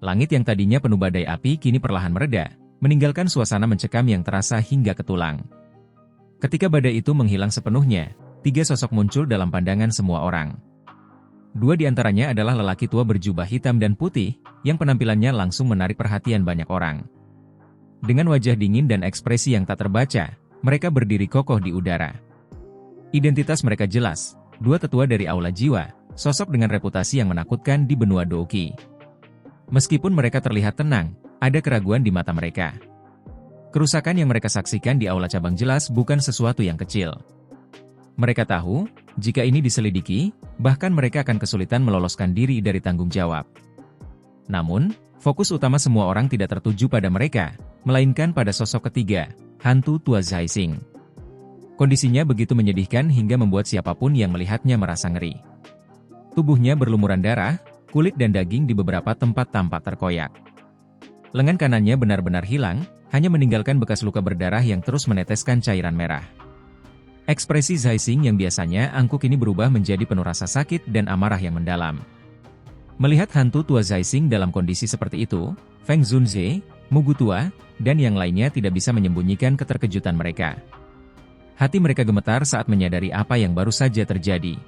Langit yang tadinya penuh badai api kini perlahan mereda, meninggalkan suasana mencekam yang terasa hingga ke tulang. Ketika badai itu menghilang sepenuhnya, 3 sosok muncul dalam pandangan semua orang. 2 di antaranya adalah lelaki tua berjubah hitam dan putih, yang penampilannya langsung menarik perhatian banyak orang. Dengan wajah dingin dan ekspresi yang tak terbaca, mereka berdiri kokoh di udara. Identitas mereka jelas, 2 tetua dari Aula Jiwa, sosok dengan reputasi yang menakutkan di benua Douki. Meskipun mereka terlihat tenang, ada keraguan di mata mereka. Kerusakan yang mereka saksikan di aula cabang jelas bukan sesuatu yang kecil. Mereka tahu, jika ini diselidiki, bahkan mereka akan kesulitan meloloskan diri dari tanggung jawab. Namun, fokus utama semua orang tidak tertuju pada mereka, melainkan pada sosok ketiga, hantu tua Zai Xing. Kondisinya begitu menyedihkan hingga membuat siapapun yang melihatnya merasa ngeri. Tubuhnya berlumuran darah, kulit dan daging di beberapa tempat tampak terkoyak. Lengan kanannya benar-benar hilang, hanya meninggalkan bekas luka berdarah yang terus meneteskan cairan merah. Ekspresi Zai Xing yang biasanya angkuh ini berubah menjadi penuh rasa sakit dan amarah yang mendalam. Melihat hantu tua Zai Xing dalam kondisi seperti itu, Feng Zunze, Mugu Tua, dan yang lainnya tidak bisa menyembunyikan keterkejutan mereka. Hati mereka gemetar saat menyadari apa yang baru saja terjadi.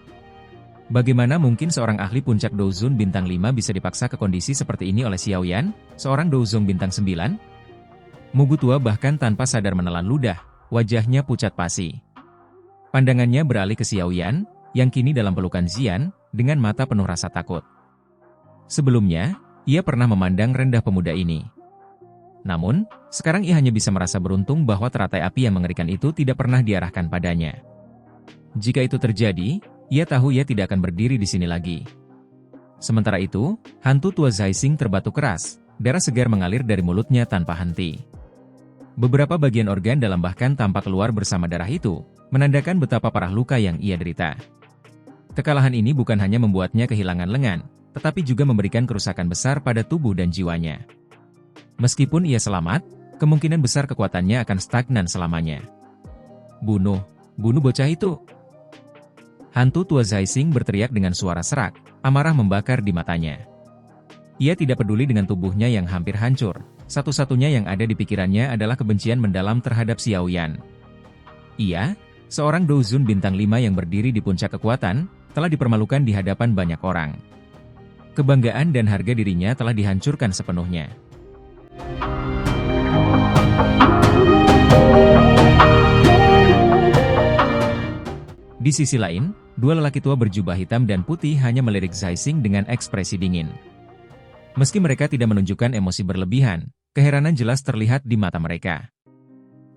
Bagaimana mungkin seorang ahli puncak Douzun bintang 5 bisa dipaksa ke kondisi seperti ini oleh Xiao Yan, seorang Douzong bintang 9? Mugu Tua bahkan tanpa sadar menelan ludah, wajahnya pucat pasi. Pandangannya beralih ke Xiao Yan, yang kini dalam pelukan Zian, dengan mata penuh rasa takut. Sebelumnya, ia pernah memandang rendah pemuda ini. Namun, sekarang ia hanya bisa merasa beruntung bahwa teratai api yang mengerikan itu tidak pernah diarahkan padanya. Jika itu terjadi, ia tahu ia tidak akan berdiri di sini lagi. Sementara itu, hantu tua Zai Xing terbatuk keras, darah segar mengalir dari mulutnya tanpa henti. Beberapa bagian organ dalam bahkan tampak keluar bersama darah itu, menandakan betapa parah luka yang ia derita. Kekalahan ini bukan hanya membuatnya kehilangan lengan, tetapi juga memberikan kerusakan besar pada tubuh dan jiwanya. Meskipun ia selamat, kemungkinan besar kekuatannya akan stagnan selamanya. Bunuh bocah itu! Hantu tua Zai Xing berteriak dengan suara serak, amarah membakar di matanya. Ia tidak peduli dengan tubuhnya yang hampir hancur, satu-satunya yang ada di pikirannya adalah kebencian mendalam terhadap Xiao Yan. Ia, seorang Douzun bintang 5 yang berdiri di puncak kekuatan, telah dipermalukan di hadapan banyak orang. Kebanggaan dan harga dirinya telah dihancurkan sepenuhnya. Di sisi lain, 2 lelaki tua berjubah hitam dan putih hanya melirik Zai Xing dengan ekspresi dingin. Meski mereka tidak menunjukkan emosi berlebihan, keheranan jelas terlihat di mata mereka.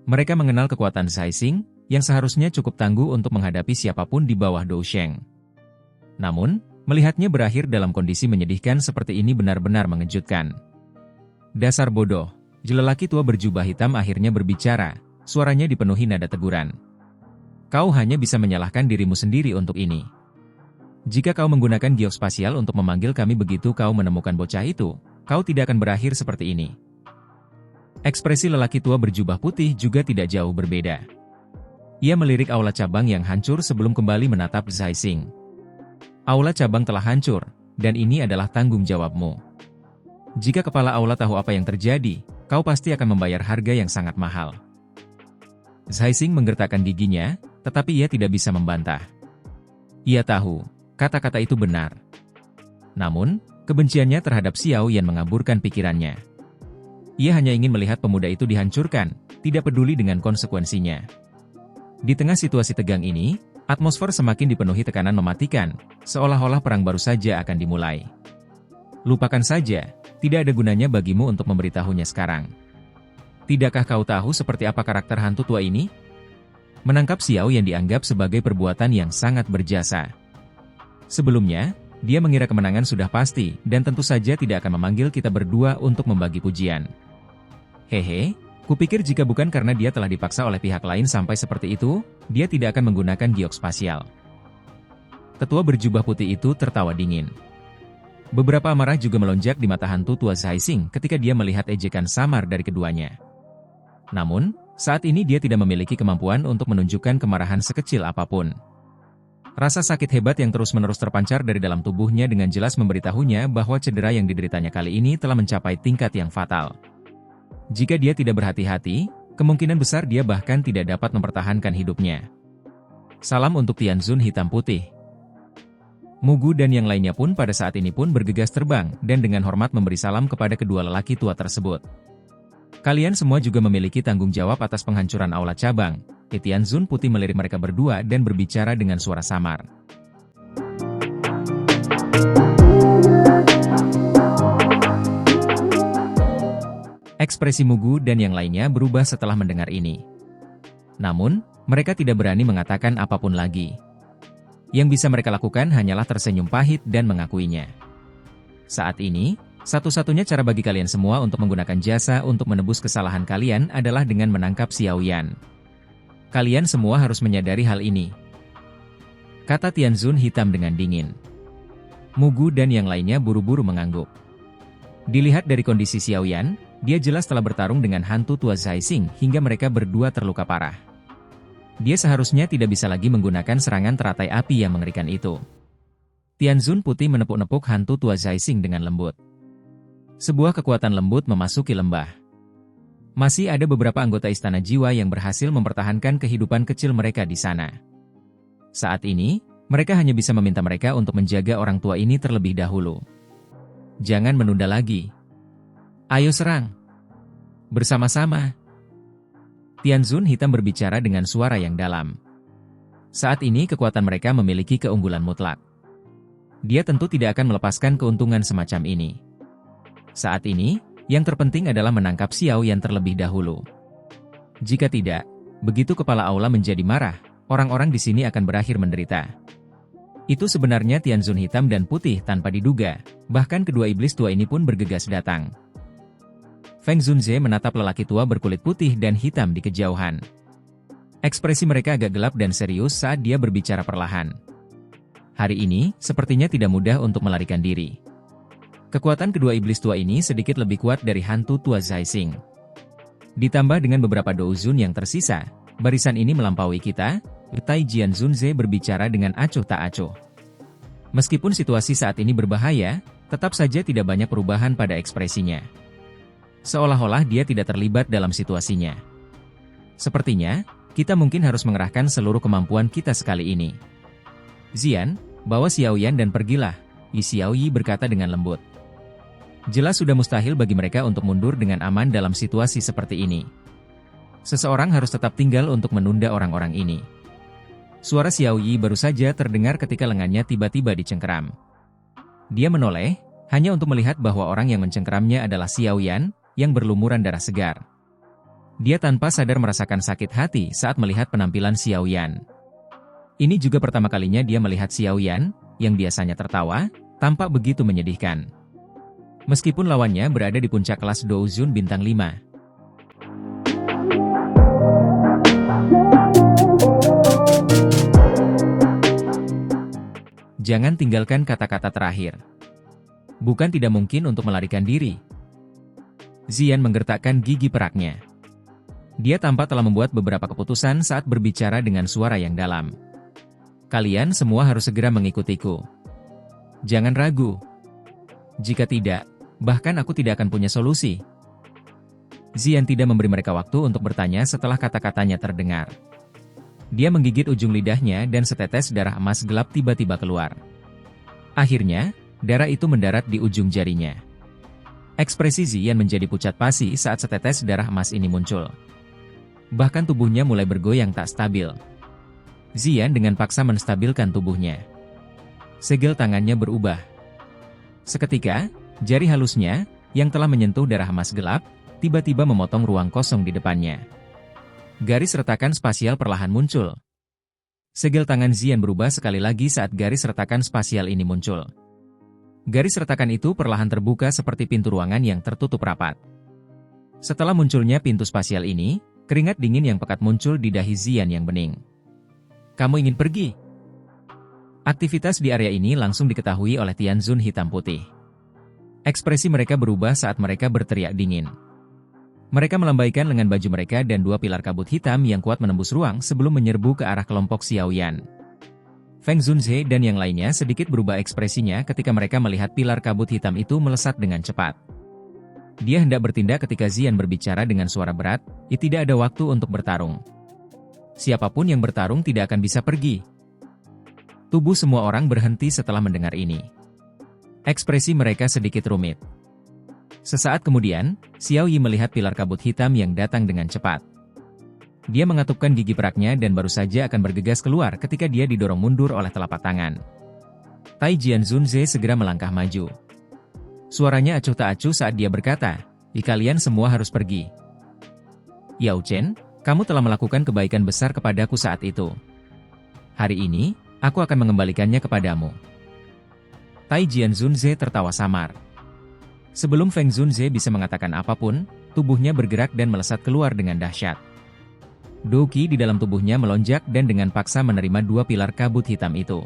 Mereka mengenal kekuatan Zai Xing, yang seharusnya cukup tangguh untuk menghadapi siapapun di bawah Dou Sheng. Namun, melihatnya berakhir dalam kondisi menyedihkan seperti ini benar-benar mengejutkan. Dasar bodoh, lelaki tua berjubah hitam akhirnya berbicara, suaranya dipenuhi nada teguran. Kau hanya bisa menyalahkan dirimu sendiri untuk ini. Jika kau menggunakan geospasial untuk memanggil kami begitu kau menemukan bocah itu, kau tidak akan berakhir seperti ini. Ekspresi lelaki tua berjubah putih juga tidak jauh berbeda. Ia melirik aula cabang yang hancur sebelum kembali menatap Zai Xing. Aula cabang telah hancur, dan ini adalah tanggung jawabmu. Jika kepala aula tahu apa yang terjadi, kau pasti akan membayar harga yang sangat mahal. Zai Xing menggertakkan giginya, tetapi ia tidak bisa membantah. Ia tahu, kata-kata itu benar. Namun, kebenciannya terhadap Xiao Yan mengaburkan pikirannya. Ia hanya ingin melihat pemuda itu dihancurkan, tidak peduli dengan konsekuensinya. Di tengah situasi tegang ini, atmosfer semakin dipenuhi tekanan mematikan, seolah-olah perang baru saja akan dimulai. Lupakan saja, tidak ada gunanya bagimu untuk memberitahunya sekarang. Tidakkah kau tahu seperti apa karakter hantu tua ini? Menangkap Xiao yang dianggap sebagai perbuatan yang sangat berjasa. Sebelumnya, dia mengira kemenangan sudah pasti dan tentu saja tidak akan memanggil kita berdua untuk membagi pujian. Hehe, kupikir jika bukan karena dia telah dipaksa oleh pihak lain sampai seperti itu, dia tidak akan menggunakan giok spasial. Tetua berjubah putih itu tertawa dingin. Beberapa amarah juga melonjak di mata hantu tua Zai Xing ketika dia melihat ejekan samar dari keduanya. Namun, saat ini dia tidak memiliki kemampuan untuk menunjukkan kemarahan sekecil apapun. Rasa sakit hebat yang terus-menerus terpancar dari dalam tubuhnya dengan jelas memberitahunya bahwa cedera yang dideritanya kali ini telah mencapai tingkat yang fatal. Jika dia tidak berhati-hati, kemungkinan besar dia bahkan tidak dapat mempertahankan hidupnya. Salam untuk Tianzun hitam putih. Mugu dan yang lainnya pun pada saat ini pun bergegas terbang dan dengan hormat memberi salam kepada kedua lelaki tua tersebut. Kalian semua juga memiliki tanggung jawab atas penghancuran aula cabang. Tianzun putih melirik mereka berdua dan berbicara dengan suara samar. Ekspresi Mugu dan yang lainnya berubah setelah mendengar ini. Namun, mereka tidak berani mengatakan apapun lagi. Yang bisa mereka lakukan hanyalah tersenyum pahit dan mengakuinya. Saat ini, satu-satunya cara bagi kalian semua untuk menggunakan jasa untuk menebus kesalahan kalian adalah dengan menangkap Xiao Yan. Kalian semua harus menyadari hal ini, kata Tianzun hitam dengan dingin. Mugu dan yang lainnya buru-buru mengangguk. Dilihat dari kondisi Xiao Yan, dia jelas telah bertarung dengan hantu tua Zai Xing hingga mereka berdua terluka parah. Dia seharusnya tidak bisa lagi menggunakan serangan teratai api yang mengerikan itu. Tianzun putih menepuk-nepuk hantu tua Zai Xing dengan lembut. Sebuah kekuatan lembut memasuki lembah. Masih ada beberapa anggota Istana Jiwa yang berhasil mempertahankan kehidupan kecil mereka di sana. Saat ini, mereka hanya bisa meminta mereka untuk menjaga orang tua ini terlebih dahulu. Jangan menunda lagi. Ayo serang. Bersama-sama. Tianzun hitam berbicara dengan suara yang dalam. Saat ini kekuatan mereka memiliki keunggulan mutlak. Dia tentu tidak akan melepaskan keuntungan semacam ini. Saat ini, yang terpenting adalah menangkap Xiao Yan terlebih dahulu. Jika tidak, begitu kepala aula menjadi marah, orang-orang di sini akan berakhir menderita. Itu sebenarnya Tianzun hitam dan putih tanpa diduga, bahkan kedua iblis tua ini pun bergegas datang. Feng Zunze menatap lelaki tua berkulit putih dan hitam di kejauhan. Ekspresi mereka agak gelap dan serius saat dia berbicara perlahan. Hari ini, sepertinya tidak mudah untuk melarikan diri. Kekuatan kedua iblis tua ini sedikit lebih kuat dari hantu tua Zai Xing. Ditambah dengan beberapa douzun yang tersisa, barisan ini melampaui kita. Tai Jian Zunze berbicara dengan acuh tak acuh. Meskipun situasi saat ini berbahaya, tetap saja tidak banyak perubahan pada ekspresinya. Seolah-olah dia tidak terlibat dalam situasinya. Sepertinya, kita mungkin harus mengerahkan seluruh kemampuan kita sekali ini. Zian, bawa Xiao Yan dan pergilah, Yi Xiaoyi berkata dengan lembut. Jelas sudah mustahil bagi mereka untuk mundur dengan aman dalam situasi seperti ini. Seseorang harus tetap tinggal untuk menunda orang-orang ini. Suara Xiao Yi baru saja terdengar ketika lengannya tiba-tiba dicengkeram. Dia menoleh, hanya untuk melihat bahwa orang yang mencengkeramnya adalah Xiao Yan, yang berlumuran darah segar. Dia tanpa sadar merasakan sakit hati saat melihat penampilan Xiao Yan. Ini juga pertama kalinya dia melihat Xiao Yan, yang biasanya tertawa, tampak begitu menyedihkan. Meskipun lawannya berada di puncak kelas Douzun bintang 5. Jangan tinggalkan kata-kata terakhir. Bukan tidak mungkin untuk melarikan diri. Zian menggertakkan gigi peraknya. Dia tampak telah membuat beberapa keputusan saat berbicara dengan suara yang dalam. Kalian semua harus segera mengikutiku. Jangan ragu. Jika tidak, bahkan aku tidak akan punya solusi. Zian tidak memberi mereka waktu untuk bertanya setelah kata-katanya terdengar. Dia menggigit ujung lidahnya dan setetes darah emas gelap tiba-tiba keluar. Akhirnya, darah itu mendarat di ujung jarinya. Ekspresi Zian menjadi pucat pasi saat setetes darah emas ini muncul. Bahkan tubuhnya mulai bergoyang tak stabil. Zian dengan paksa menstabilkan tubuhnya. Segel tangannya berubah. Seketika, jari halusnya, yang telah menyentuh darah emas gelap, tiba-tiba memotong ruang kosong di depannya. Garis retakan spasial perlahan muncul. Segel tangan Zian berubah sekali lagi saat garis retakan spasial ini muncul. Garis retakan itu perlahan terbuka seperti pintu ruangan yang tertutup rapat. Setelah munculnya pintu spasial ini, keringat dingin yang pekat muncul di dahi Zian yang bening. Kamu ingin pergi? Aktivitas di area ini langsung diketahui oleh Tianzun hitam putih. Ekspresi mereka berubah saat mereka berteriak dingin. Mereka melambaikan lengan baju mereka dan dua pilar kabut hitam yang kuat menembus ruang sebelum menyerbu ke arah kelompok Xiao Yan. Feng Zunze dan yang lainnya sedikit berubah ekspresinya ketika mereka melihat pilar kabut hitam itu melesat dengan cepat. Dia hendak bertindak ketika Zian berbicara dengan suara berat, tidak ada waktu untuk bertarung. Siapapun yang bertarung tidak akan bisa pergi. Tubuh semua orang berhenti setelah mendengar ini. Ekspresi mereka sedikit rumit. Sesaat kemudian, Xiao Yi melihat pilar kabut hitam yang datang dengan cepat. Dia mengatupkan gigi peraknya dan baru saja akan bergegas keluar ketika dia didorong mundur oleh telapak tangan. Tai Jianzunze segera melangkah maju. Suaranya acuh tak acuh saat dia berkata, kalian semua harus pergi. Yao Chen, kamu telah melakukan kebaikan besar kepadaku saat itu. Hari ini, aku akan mengembalikannya kepadamu. Tai Jianzunze tertawa samar. Sebelum Feng Zunze bisa mengatakan apapun, tubuhnya bergerak dan melesat keluar dengan dahsyat. Doqi di dalam tubuhnya melonjak dan dengan paksa menerima dua pilar kabut hitam itu.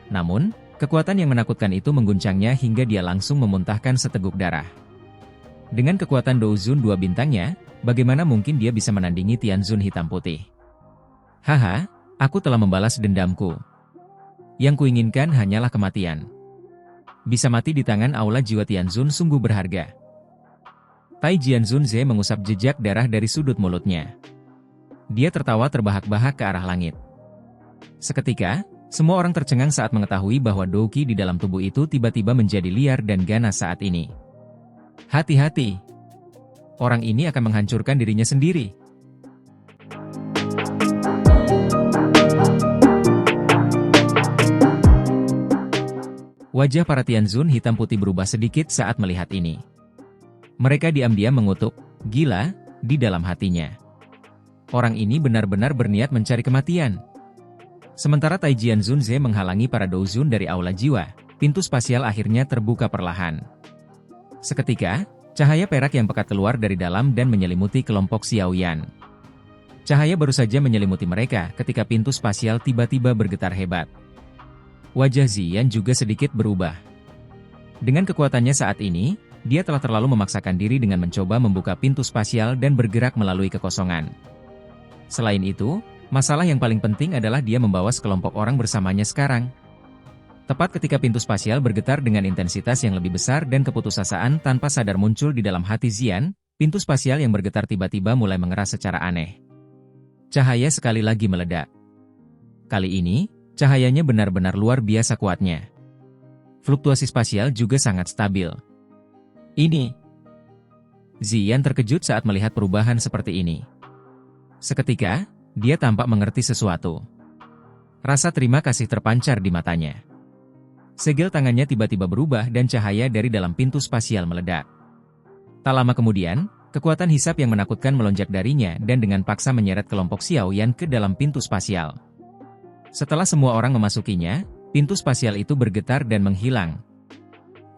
Namun, kekuatan yang menakutkan itu mengguncangnya hingga dia langsung memuntahkan seteguk darah. Dengan kekuatan Douzun 2 bintangnya, bagaimana mungkin dia bisa menandingi Tianzun hitam putih? Haha, aku telah membalas dendamku. Yang kuinginkan hanyalah kematian. Bisa mati di tangan aula jiwa Tianzun sungguh berharga. Tai Jianzunze mengusap jejak darah dari sudut mulutnya. Dia tertawa terbahak-bahak ke arah langit. Seketika, semua orang tercengang saat mengetahui bahwa Doqi di dalam tubuh itu tiba-tiba menjadi liar dan ganas saat ini. Hati-hati. Orang ini akan menghancurkan dirinya sendiri. Wajah para Tianzun hitam putih berubah sedikit saat melihat ini. Mereka diam-diam mengutuk, gila, di dalam hatinya. Orang ini benar-benar berniat mencari kematian. Sementara Tai Jianzunze menghalangi para Douzun dari aula jiwa, pintu spasial akhirnya terbuka perlahan. Seketika, cahaya perak yang pekat keluar dari dalam dan menyelimuti kelompok Xiaoyan. Cahaya baru saja menyelimuti mereka ketika pintu spasial tiba-tiba bergetar hebat. Wajah Ziyan juga sedikit berubah. Dengan kekuatannya saat ini, dia telah terlalu memaksakan diri dengan mencoba membuka pintu spasial dan bergerak melalui kekosongan. Selain itu, masalah yang paling penting adalah dia membawa sekelompok orang bersamanya sekarang. Tepat ketika pintu spasial bergetar dengan intensitas yang lebih besar dan keputusasaan tanpa sadar muncul di dalam hati Ziyan, pintu spasial yang bergetar tiba-tiba mulai mengeras secara aneh. Cahaya sekali lagi meledak. Kali ini, cahayanya benar-benar luar biasa kuatnya. Fluktuasi spasial juga sangat stabil. Ini. Ziyan terkejut saat melihat perubahan seperti ini. Seketika, dia tampak mengerti sesuatu. Rasa terima kasih terpancar di matanya. Segel tangannya tiba-tiba berubah dan cahaya dari dalam pintu spasial meledak. Tak lama kemudian, kekuatan hisap yang menakutkan melonjak darinya dan dengan paksa menyeret kelompok Xiaoyan ke dalam pintu spasial. Setelah semua orang memasukinya, pintu spasial itu bergetar dan menghilang.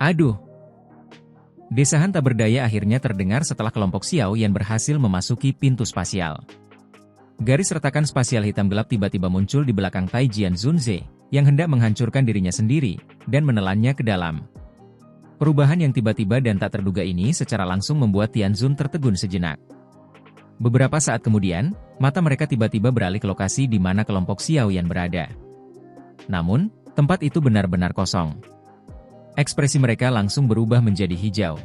Aduh! Desahan tak berdaya akhirnya terdengar setelah kelompok Xiaoyan berhasil memasuki pintu spasial. Garis retakan spasial hitam gelap tiba-tiba muncul di belakang Tai Jianzunze, yang hendak menghancurkan dirinya sendiri, dan menelannya ke dalam. Perubahan yang tiba-tiba dan tak terduga ini secara langsung membuat Tianzun tertegun sejenak. Beberapa saat kemudian, mata mereka tiba-tiba beralih ke lokasi di mana kelompok Xiaoyan berada. Namun, tempat itu benar-benar kosong. Ekspresi mereka langsung berubah menjadi hijau.